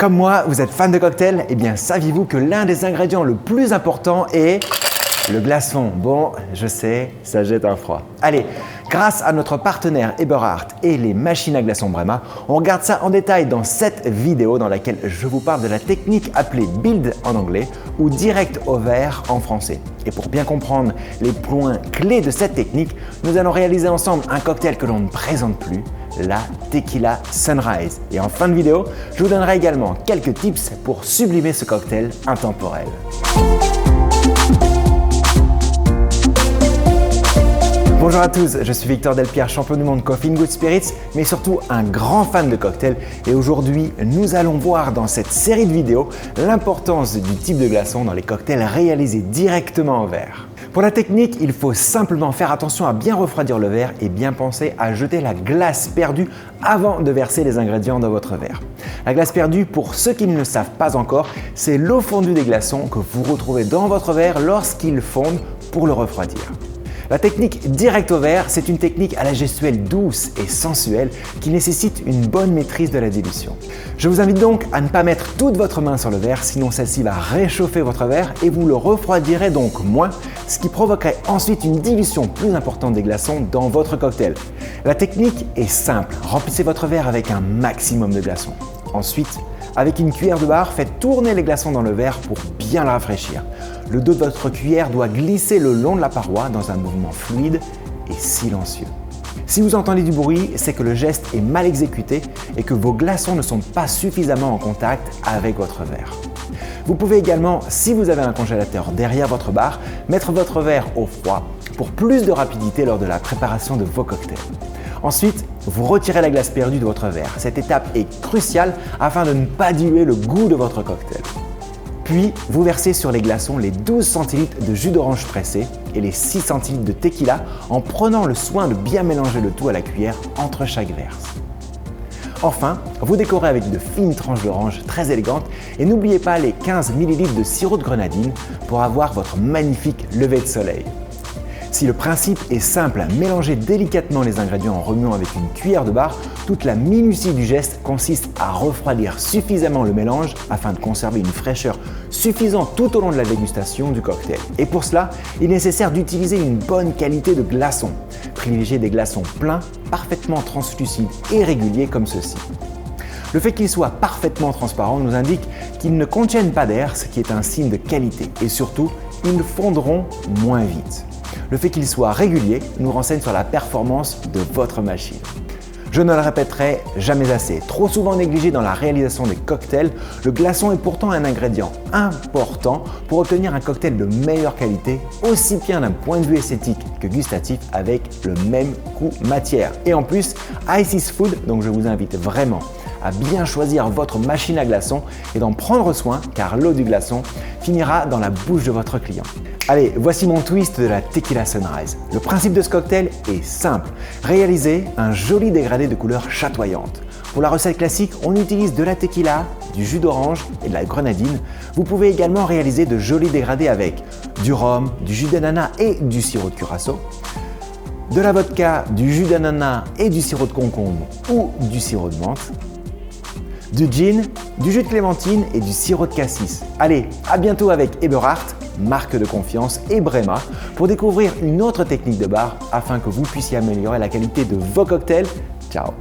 Comme moi, vous êtes fan de cocktails? Eh bien, saviez-vous que l'un des ingrédients le plus important est le glaçon? Bon, je sais, ça jette un froid. Allez, grâce à notre partenaire Eberhard et les machines à glaçons Brema, on regarde ça en détail dans cette vidéo dans laquelle je vous parle de la technique appelée build en anglais ou direct au verre en français. Et pour bien comprendre les points clés de cette technique, nous allons réaliser ensemble un cocktail que l'on ne présente plus, la Tequila Sunrise. Et en fin de vidéo, je vous donnerai également quelques tips pour sublimer ce cocktail intemporel. Bonjour à tous, je suis Victor Delpierre, champion du monde Coffee and Good Spirits, mais surtout un grand fan de cocktails. Et aujourd'hui, nous allons voir dans cette série de vidéos l'importance du type de glaçon dans les cocktails réalisés directement au verre. Pour la technique, il faut simplement faire attention à bien refroidir le verre et bien penser à jeter la glace perdue avant de verser les ingrédients dans votre verre. La glace perdue, pour ceux qui ne le savent pas encore, c'est l'eau fondue des glaçons que vous retrouvez dans votre verre lorsqu'ils fondent pour le refroidir. La technique direct au verre, c'est une technique à la gestuelle douce et sensuelle qui nécessite une bonne maîtrise de la dilution. Je vous invite donc à ne pas mettre toute votre main sur le verre, sinon celle-ci va réchauffer votre verre et vous le refroidirez donc moins, ce qui provoquerait ensuite une dilution plus importante des glaçons dans votre cocktail. La technique est simple, remplissez votre verre avec un maximum de glaçons. Ensuite, avec une cuillère de bar, faites tourner les glaçons dans le verre pour bien le rafraîchir. Le dos de votre cuillère doit glisser le long de la paroi dans un mouvement fluide et silencieux. Si vous entendez du bruit, c'est que le geste est mal exécuté et que vos glaçons ne sont pas suffisamment en contact avec votre verre. Vous pouvez également, si vous avez un congélateur derrière votre bar, mettre votre verre au froid pour plus de rapidité lors de la préparation de vos cocktails. Ensuite, vous retirez la glace perdue de votre verre. Cette étape est cruciale afin de ne pas diluer le goût de votre cocktail. Puis, vous versez sur les glaçons les 12 centilitres de jus d'orange pressé et les 6 centilitres de tequila en prenant le soin de bien mélanger le tout à la cuillère entre chaque verse. Enfin, vous décorez avec de fines tranches d'orange très élégantes et n'oubliez pas les 15 ml de sirop de grenadine pour avoir votre magnifique lever de soleil. Si le principe est simple, mélanger délicatement les ingrédients en remuant avec une cuillère de bar, toute la minutie du geste consiste à refroidir suffisamment le mélange afin de conserver une fraîcheur suffisante tout au long de la dégustation du cocktail. Et pour cela, il est nécessaire d'utiliser une bonne qualité de glaçons. Privilégiez des glaçons pleins, parfaitement translucides et réguliers comme ceci. Le fait qu'ils soient parfaitement transparents nous indique qu'ils ne contiennent pas d'air, ce qui est un signe de qualité. Et surtout, ils fondront moins vite. Le fait qu'il soit régulier nous renseigne sur la performance de votre machine. Je ne le répéterai jamais assez. Trop souvent négligé dans la réalisation des cocktails, le glaçon est pourtant un ingrédient important pour obtenir un cocktail de meilleure qualité, aussi bien d'un point de vue esthétique que gustatif avec le même coût matière. Et en plus, Ice is Food, donc je vous invite vraiment à bien choisir votre machine à glaçons et d'en prendre soin car l'eau du glaçon finira dans la bouche de votre client. Allez, voici mon twist de la Tequila Sunrise. Le principe de ce cocktail est simple. Réaliser un joli dégradé de couleurs chatoyantes. Pour la recette classique, on utilise de la tequila, du jus d'orange et de la grenadine. Vous pouvez également réaliser de jolis dégradés avec du rhum, du jus d'ananas et du sirop de curaçao, de la vodka, du jus d'ananas et du sirop de concombre ou du sirop de menthe, du gin, du jus de clémentine et du sirop de cassis. Allez, à bientôt avec Eberhard, marque de confiance, et Brema pour découvrir une autre technique de bar afin que vous puissiez améliorer la qualité de vos cocktails. Ciao!